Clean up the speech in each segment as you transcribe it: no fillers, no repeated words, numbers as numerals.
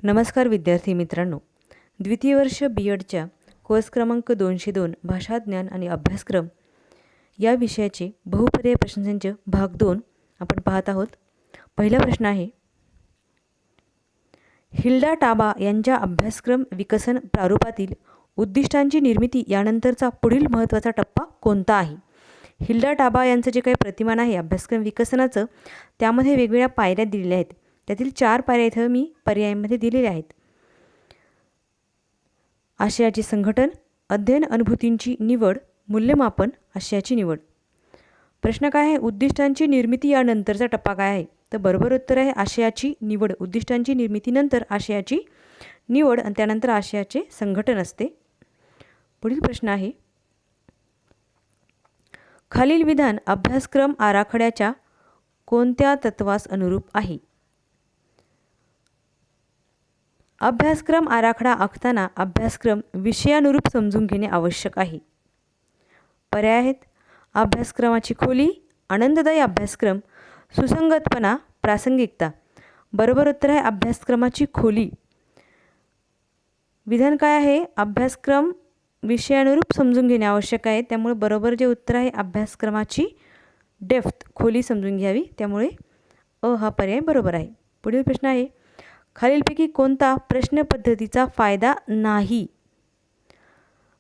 नमस्कार विद्यार्थी मित्रांनो, द्वितीय वर्ष बी एडच्या कोर्स क्रमांक 202 भाषा ज्ञान आणि अभ्यासक्रम या विषयाचे बहुपर्याय प्रश्नसंच भाग 2 आपण पाहत आहोत. पहिला प्रश्न आहे, हिल्डा टाबा यांच्या अभ्यासक्रम विकसन प्रारूपातील उद्दिष्टांची निर्मिती यानंतरचा पुढील महत्त्वाचा टप्पा कोणता आहे? हिल्डा टाबा यांचं जे काही प्रतिमान आहे अभ्यासक्रम विकसनाचं, त्यामध्ये वेगवेगळ्या पायऱ्या दिलेल्या आहेत. त्यातील 4 पायऱ्या इथं मी पर्यायांमध्ये दिलेल्या आहेत. आशयाचे संघटन, अध्ययन अनुभूतींची निवड, मूल्यमापन, आशयाची निवड. प्रश्न काय आहे? उद्दिष्टांची निर्मिती यानंतरचा टप्पा काय आहे? तर बरोबर उत्तर आहे आशयाची निवड. उद्दिष्टांची निर्मितीनंतर आशयाची निवड आणि त्यानंतर आशयाचे संघटन असते. पुढील प्रश्न आहे, खालील विधान अभ्यासक्रम आराखड्याच्या कोणत्या तत्वास अनुरूप आहे? अभ्यासक्रम आराखडा आखताना अभ्यासक्रम विषयानुरूप समजून घेणे आवश्यक आहे. पर्याय आहेत, अभ्यासक्रमाची खोली, आनंददायी अभ्यासक्रम, सुसंगतपणा, प्रासंगिकता. बरोबर उत्तर आहे अभ्यासक्रमाची खोली. विधान काय आहे? अभ्यासक्रम विषयानुरूप समजून घेणे आवश्यक आहे. त्यामुळे बरोबर जे उत्तर आहे अभ्यासक्रमाची डेप्थ, खोली समजून घ्यावी. त्यामुळे अ हा पर्याय बरोबर आहे. पुढील प्रश्न आहे, खालीलपैकी कोणता प्रश्न पद्धतीचा फायदा नाही?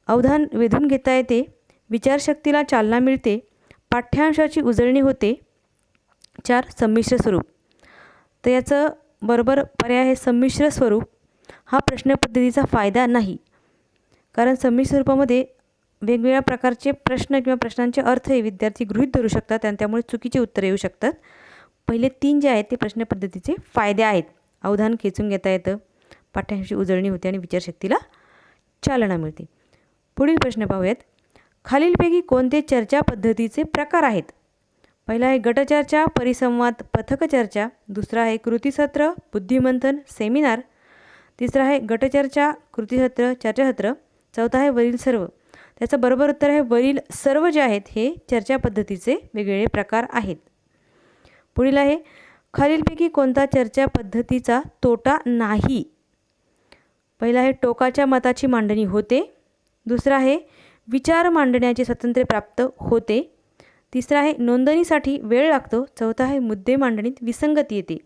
अवधान वेधून घेता येते, विचारशक्तीला चालना मिळते, पाठ्यांशाची उजळणी होते, 4 संमिश्र स्वरूप. तर याचं बरोबर पर्याय आहे संमिश्र स्वरूप. हा प्रश्न पद्धतीचा फायदा नाही, कारण संमिश्र स्वरूपामध्ये वेगवेगळ्या प्रकारचे प्रश्न किंवा प्रश्नांचे अर्थ हे विद्यार्थी गृहीत धरू शकतात आणि त्यामुळे चुकीची उत्तरे येऊ शकतात. पहिले 3 जे आहेत ते प्रश्न पद्धतीचे फायदे आहेत. अवधान खेचून घेता येतं, पाठ्यांशी उजळणी होते आणि विचारशक्तीला चालना मिळते. पुढील प्रश्न पाहूयात, खालीलपैकी कोणते चर्चा पद्धतीचे प्रकार आहेत? पहिला आहे गटचर्चा, परिसंवाद, पथक चर्चा. दुसरा आहे कृतीसत्र, बुद्धिमंथन, सेमिनार. तिसरा आहे गटचर्चा, कृतीसत्र, चर्चासत्र. चौथा आहे वरील सर्व. त्याचं बरोबर उत्तर आहे वरील सर्व जे आहेत हे चर्चा पद्धतीचे वेगवेगळे प्रकार आहेत. पुढील आहे, खालीलपैकी कोणता चर्चा पद्धतीचा तोटा नाही? पहिला आहे टोकाच्या मताची मांडणी होते. दुसरा आहे विचार मांडण्याचे स्वातंत्र्य प्राप्त होते. तिसरा आहे नोंदणीसाठी वेळ लागतो. चौथा आहे मुद्दे मांडणीत विसंगती येते.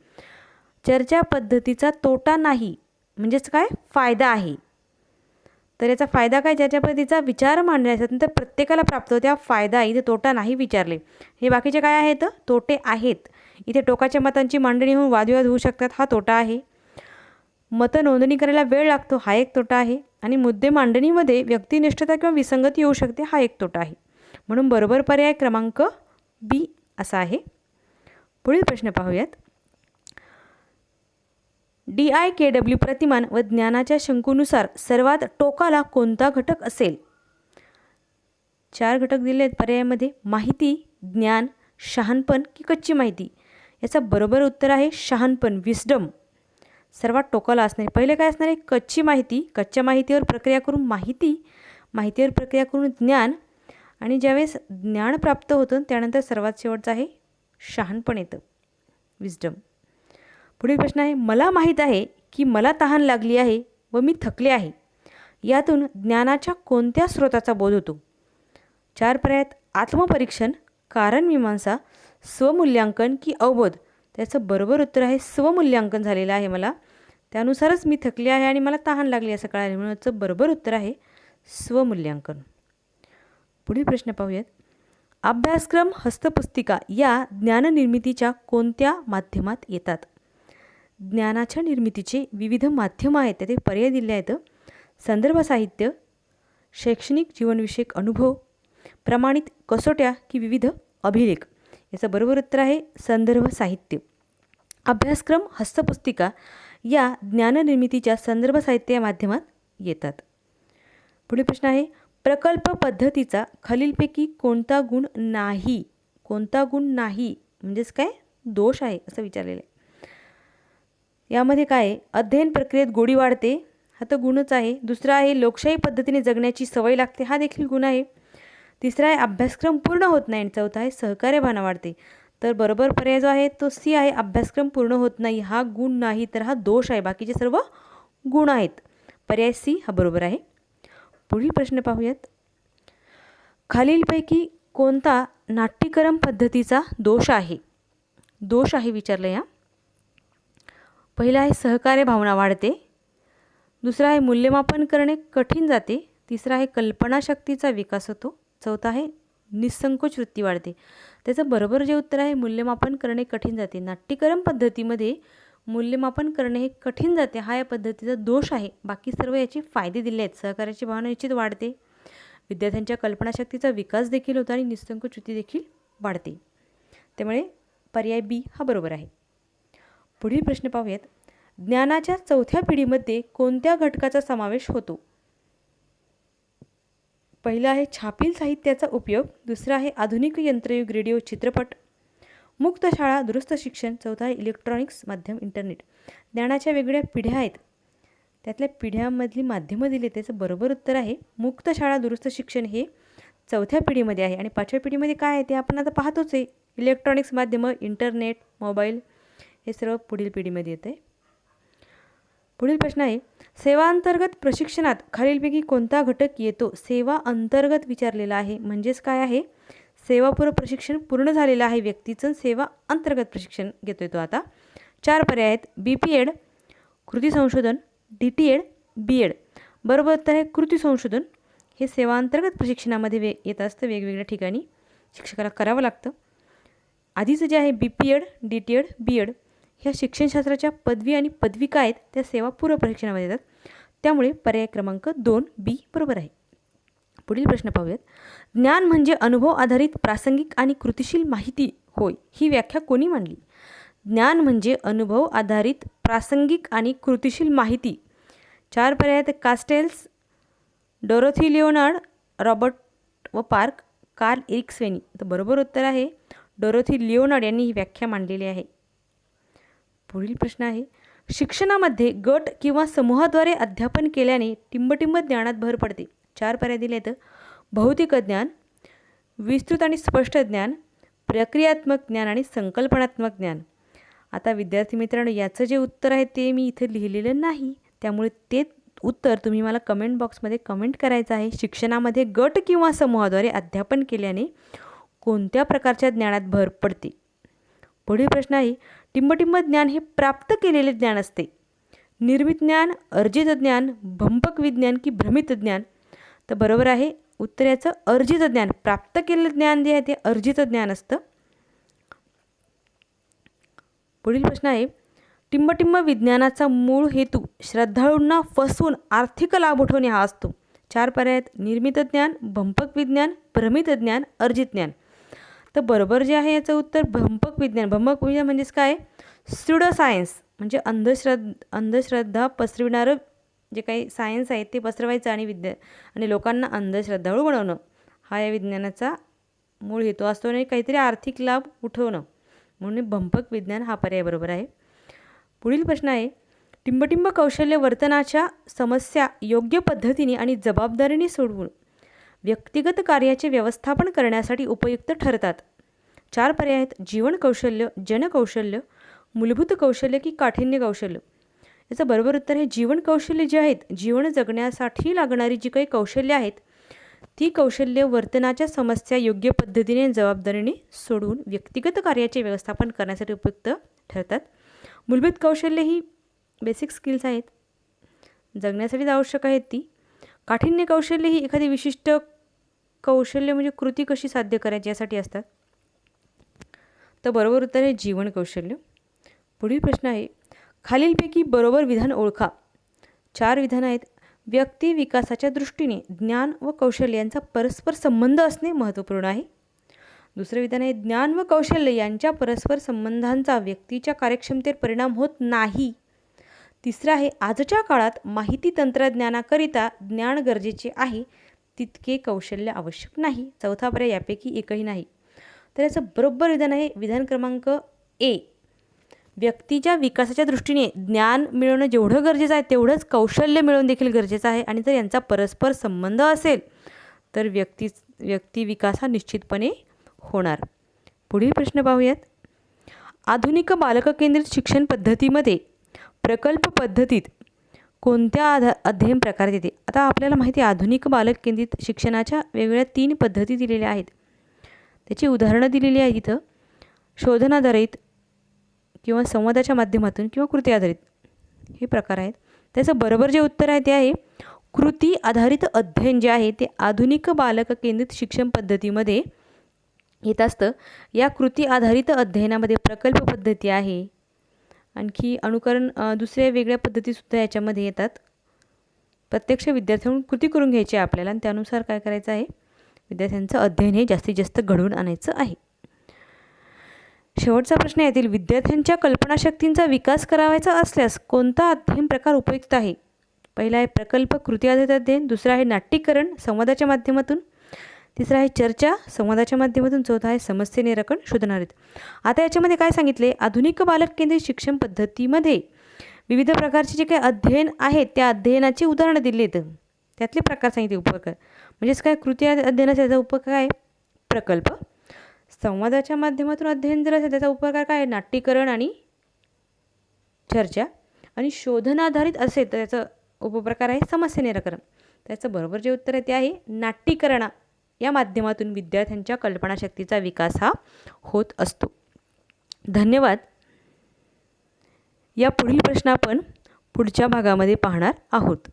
चर्चा पद्धतीचा तोटा नाही म्हणजेच काय? फायदा आहे. तर याचा फायदा काय? चर्चा पद्धतीचा विचार मांडण्याचा स्वातंत्र्य प्रत्येकाला प्राप्त होते, हा फायदा. इथे तोटा नाही विचारले. हे बाकीचे काय आहेत? तोटे आहेत. इथे टोकाच्या मतांची मांडणी होऊन वादविवाद होऊ शकतात, हा तोटा आहे. मतं नोंदणी करायला वेळ लागतो, हा एक तोटा आहे. आणि मुद्दे मांडणीमध्ये व्यक्तिनिष्ठता किंवा विसंगती येऊ शकते, हा एक तोटा आहे. म्हणून बरोबर पर्याय क्रमांक बी असा आहे. पुढील प्रश्न पाहूयात, DIKW प्रतिमान व ज्ञानाच्या शंकूनुसार सर्वात टोकाला कोणता घटक असेल? 4 घटक दिले आहेत पर्यायामध्ये, माहिती, ज्ञान, शहाणपण की कच्ची माहिती. याचं बरोबर उत्तर आहे शहाणपण, विस्डम. सर्वात टोकाला असणारे पहिले काय असणार आहे? कच्ची माहिती. कच्च्या माहितीवर प्रक्रिया करून माहिती, माहितीवर प्रक्रिया करून ज्ञान, आणि ज्यावेळेस ज्ञान प्राप्त होतं त्यानंतर सर्वात शेवटचं आहे शहाणपण येतं, विस्डम. पुढील प्रश्न आहे, मला माहीत आहे की मला तहान लागली आहे व मी थकले आहे. यातून ज्ञानाच्या कोणत्या स्रोताचा बोध होतो? 4 पर्यायात आत्मपरीक्षण, कारणमीमांसा, स्वमूल्यांकन की अवबोध. त्याचं बरोबर उत्तर आहे स्वमूल्यांकन झालेलं आहे मला, त्यानुसारच मी थकले आहे आणि मला तहान लागली असं कळाले, म्हणून याचं बरोबर उत्तर आहे स्वमूल्यांकन. पुढील प्रश्न पाहूयात, अभ्यासक्रम हस्तपुस्तिका या ज्ञाननिर्मितीच्या कोणत्या माध्यमात येतात? ज्ञानाच्या निर्मितीचे विविध माध्यमं आहेत, त्याचे पर्याय दिले आहेत. संदर्भ साहित्य, शैक्षणिक जीवनविषयक अनुभव, प्रमाणित कसोट्या की विविध अभिलेख. याचं बरोबर उत्तर आहे संदर्भ साहित्य. अभ्यासक्रम हस्तपुस्तिका या ज्ञाननिर्मितीच्या संदर्भ साहित्य या माध्यमात येतात. पुढील प्रश्न आहे, प्रकल्प पद्धतीचा खालीलपैकी कोणता गुण नाही? कोणता गुण नाही म्हणजेच काय? दोष आहे असं विचारलेलं आहे. यामध्ये काय आहे? अध्ययन प्रक्रियेत गोडी वाढते, हा तर गुणच आहे. दुसरा आहे लोकशाही पद्धतीने जगण्याची सवय लागते, हा देखील गुण आहे. तिसरा आहे अभ्यासक्रम पूर्ण होत नाही. आणि चौथा आहे सहकार्य भावना वाढते. तर बरोबर पर्याय जो आहे तो सी आहे, अभ्यासक्रम पूर्ण होत नाही. हा गुण नाही तर हा दोष आहे, बाकीचे सर्व गुण आहेत. पर्याय सी हा बरोबर आहे. पुढील प्रश्न पाहूयात. खालीलपैकी कोणता नाट्यकरण पद्धतीचा दोष आहे? दोष आहे विचारलं या. पहिला आहे सहकार्य भावना वाढते. दुसरा आहे मूल्यमापन करणे कठीण जाते. तिसरा आहे कल्पनाशक्तीचा विकास होतो. चौथा आहे निसंकोच वृत्ती वाढते. त्याचं बरोबर जे उत्तर आहे मूल्यमापन करणे कठीण जाते. नाट्यकरण पद्धतीमध्ये मूल्यमापन करणे हे कठीण जाते हा या पद्धतीचा दोष आहे. बाकी सर्व याचे फायदे दिले आहेत. सहकार्याची भावना निश्चित वाढते, विद्यार्थ्यांच्या कल्पनाशक्तीचा विकास देखील होतो आणि निसंकोच वृत्ती देखील वाढते. त्यामुळे पर्याय बी हा बरोबर आहे. पुढील प्रश्न पाहूयात. ज्ञानाच्या चौथ्या पिढीमध्ये कोणत्या घटकाचा समावेश होतो? पहिला आहे छापील साहित्याचा उपयोग. दुसरा आहे आधुनिक यंत्रयुग, रेडिओ, चित्रपट, मुक्त शाळा, दुरुस्त शिक्षण. चौथा आहे इलेक्ट्रॉनिक्स माध्यम, इंटरनेट. ज्ञानाच्या वेगवेगळ्या पिढ्या आहेत, त्यातल्या पिढ्यांमधली माध्यमं दिली. त्याचं बरोबर उत्तर आहे मुक्त शाळा, दुरुस्त शिक्षण हे चौथ्या पिढीमध्ये आहे. आणि पाचव्या पिढीमध्ये काय आहे ते आपण आता पाहतोच आहे. इलेक्ट्रॉनिक्स माध्यमं, इंटरनेट, मोबाईल हे सर्व पुढील पिढीमध्ये येतं आहे. पुढील प्रश्न आहे सेवा अंतर्गत प्रशिक्षणात खालीलपैकी कोणता घटक येतो? सेवा अंतर्गत विचारलेला आहे, म्हणजेच काय आहे, सेवापूर्व प्रशिक्षण पूर्ण झालेलं आहे व्यक्तीचं, सेवा अंतर्गत प्रशिक्षण घेतोय तो. आता 4 पर्याय आहेत. BPEd, कृती संशोधन, DTEd, BEd. बरोबर तर आहे कृती संशोधन. हे सेवा अंतर्गत प्रशिक्षणामध्ये येत असतं, वेगवेगळ्या ठिकाणी शिक्षकाला करावं लागतं. आधीचं जे आहे BPEd, DTEd, BEd ह्या शिक्षणशास्त्राच्या पदवी आणि पदविका आहेत त्या सेवापूर्व प्रशिक्षणामध्ये येतात. त्यामुळे पर्याय क्रमांक 2B बरोबर आहे. पुढील प्रश्न पाहूयात. ज्ञान म्हणजे अनुभव आधारित प्रासंगिक आणि कृतिशील माहिती होय, ही व्याख्या कोणी मांडली? ज्ञान म्हणजे अनुभव आधारित प्रासंगिक आणि कृतिशील माहिती. 4 पर्याय आहेत. कास्टेल्स, डोरोथी लिओनार्ड, रॉबर्ट व पार्क, कार्ल एरिक स्वेनी. तर बरोबर उत्तर आहे डोरोथी लिओनार्ड यांनी ही व्याख्या मांडलेली आहे. पुढील प्रश्न आहे. शिक्षणामध्ये गट किंवा समूहाद्वारे अध्यापन केल्याने टिंबटिंब ज्ञानात भर पडते. 4 पर्याय दिले आहेत. भौतिक ज्ञान, विस्तृत आणि स्पष्ट ज्ञान, प्रक्रियात्मक ज्ञान आणि संकल्पनात्मक ज्ञान. आता विद्यार्थी मित्रांनो, याचं जे उत्तर आहे ते मी इथे लिहिलेलं नाही, त्यामुळे ते उत्तर तुम्ही मला कमेंट बॉक्समध्ये कमेंट करायचं आहे. शिक्षणामध्ये गट किंवा समूहाद्वारे अध्यापन केल्याने कोणत्या प्रकारच्या ज्ञानात भर पडते? पुढील प्रश्न आहे. टिंबटिंब ज्ञान हे प्राप्त केलेले ज्ञान असते. निर्मित ज्ञान, अर्जित ज्ञान, भंपक विज्ञान की भ्रमित ज्ञान? तर बरोबर आहे उत्तर याचं अर्जित ज्ञान. प्राप्त केलेलं ज्ञान जे आहे ते अर्जित ज्ञान असतं. पुढील प्रश्न आहे. टिंबटिंब विज्ञानाचा मूळ हेतू श्रद्धाळूंना फसवून आर्थिक लाभ उठवणे हा असतो. 4 पर्याय आहेत. निर्मित ज्ञान, भंपक विज्ञान, भ्रमित ज्ञान, अर्जित ज्ञान. तर बरोबर जे आहे याचं उत्तर भंपक विज्ञान. भंपक विज्ञान म्हणजेच काय, स्युडो सायन्स, म्हणजे अंधश्रद्धा पसरविणारं जे काही सायन्स आहे ते पसरवायचं आणि लोकांना अंधश्रद्धाळू बनवणं हा या विज्ञानाचा मूळ हेतू असतो आणि काहीतरी आर्थिक लाभ उठवणं, म्हणून भंपक विज्ञान हा पर्याय बरोबर आहे. पुढील प्रश्न आहे. टिंबटिंब कौशल्य वर्तनाच्या समस्या योग्य पद्धतीने आणि जबाबदारीने सोडवून व्यक्तिगत कार्याचे व्यवस्थापन करण्यासाठी उपयुक्त ठरतात. 4 पर्याय आहेत. जीवन कौशल्य, जनकौशल्य, मूलभूत कौशल्य की काठिण्य कौशल्य? याचं बरोबर उत्तर आहे जीवन कौशल्य जे आहेत, जीवन जगण्यासाठी लागणारी जी काही कौशल्य आहेत ती कौशल्य वर्तनाच्या समस्या योग्य पद्धतीने जबाबदारीने सोडवून व्यक्तिगत कार्याचे व्यवस्थापन करण्यासाठी उपयुक्त ठरतात. मूलभूत कौशल्य ही बेसिक स्किल्स आहेत, जगण्यासाठी आवश्यक आहेत ती. काठिण्य कौशल्य ही एखादी विशिष्ट कौशल्य म्हणजे कृती कशी साध्य करायची यासाठी असतात. तर बरोबर उत्तर आहे जीवन कौशल्य. पुढील प्रश्न आहे. खालीलपैकी बरोबर विधान ओळखा. 4 विधान आहेत. व्यक्ती विकासाच्या दृष्टीने ज्ञान व कौशल्य यांचा परस्पर संबंध असणे महत्त्वपूर्ण आहे. दुसरं विधान आहे. ज्ञान व कौशल्य यांच्या परस्पर संबंधांचा व्यक्तीच्या कार्यक्षमतेवर परिणाम होत नाही. तिसरं आहे. आजच्या काळात माहिती तंत्रज्ञानाकरिता ज्ञान गरजेचे आहे, तितके कौशल्य आवश्यक नाही. चौथा पर्याय यापैकी एकही नाही. तर याचं बरोबर विधान आहे विधान क्रमांक ए. व्यक्तीच्या विकासाच्या दृष्टीने ज्ञान मिळवणं जेवढं गरजेचं आहे तेवढंच कौशल्य मिळवणं देखील गरजेचं आहे आणि जर यांचा परस्पर संबंध असेल तर व्यक्ती विकास हा निश्चितपणे होणार. पुढील प्रश्न पाहूयात. आधुनिक बालक केंद्रित शिक्षण पद्धतीमध्ये प्रकल्प पद्धतीत कोणत्या अध्ययन प्रकारात येते? आता आपल्याला माहिती आहे आधुनिक बालक केंद्रित शिक्षणाच्या वेगवेगळ्या 3 पद्धती दिलेल्या आहेत. त्याची उदाहरणं दिलेली आहेत इथं. शोधन आधारित किंवा संवादाच्या माध्यमातून किंवा कृती आधारित हे प्रकार आहेत. त्याचं बरोबर जे उत्तर आहे ते आहे कृती आधारित अध्ययन जे आहे ते आधुनिक बालक केंद्रित शिक्षण पद्धतीमध्ये येत असतं. या कृती आधारित अध्ययनामध्ये प्रकल्प पद्धती आहे, आणखी अनुकरण दुसऱ्या वेगळ्या पद्धतीसुद्धा याच्यामध्ये येतात. प्रत्यक्ष विद्यार्थ्यांकडून कृती करून घ्यायची आहे आपल्याला आणि त्यानुसार काय करायचं आहे, विद्यार्थ्यांचं अध्ययन हे जास्तीत जास्त घडवून आणायचं आहे. शेवटचा प्रश्न यातील विद्यार्थ्यांच्या कल्पनाशक्तींचा विकास करावायचा असल्यास कोणता अध्ययन प्रकार उपयुक्त आहे? पहिला आहे प्रकल्प कृती आधारित अध्ययन, दुसरा आहे नाट्यीकरण संवादाच्या माध्यमातून, तिसरा आहे चर्चा संवादाच्या माध्यमातून, चौथा आहे समस्या निराकरण शोधन आधारित. आता याच्यामध्ये काय सांगितले, आधुनिक बालक केंद्रित शिक्षण पद्धतीमध्ये विविध प्रकारचे जे काही अध्ययन आहेत त्या अध्ययनाची उदाहरणं दिली आहेत. त्यातले प्रकार सांगितले उपप्रकार. म्हणजेच काय कृती अध्ययनाचा त्याचा उपप्रकार आहे प्रकल्प, संवादाच्या माध्यमातून अध्ययन जर असेल त्याचा उपप्रकार काय आहे नाट्यीकरण आणि चर्चा, आणि शोधनाधारित असेल तर त्याचा उपप्रकार आहे समस्या निराकरण. त्याचं बरोबर जे उत्तर आहे ते आहे नाट्यीकरण या माध्यमातून विद्यार्थ्यांच्या कल्पनाशक्तीचा विकास हा होत असतो. धन्यवाद. या पुढील प्रश्न आपण पुढच्या भागामध्ये पाहणार आहोत.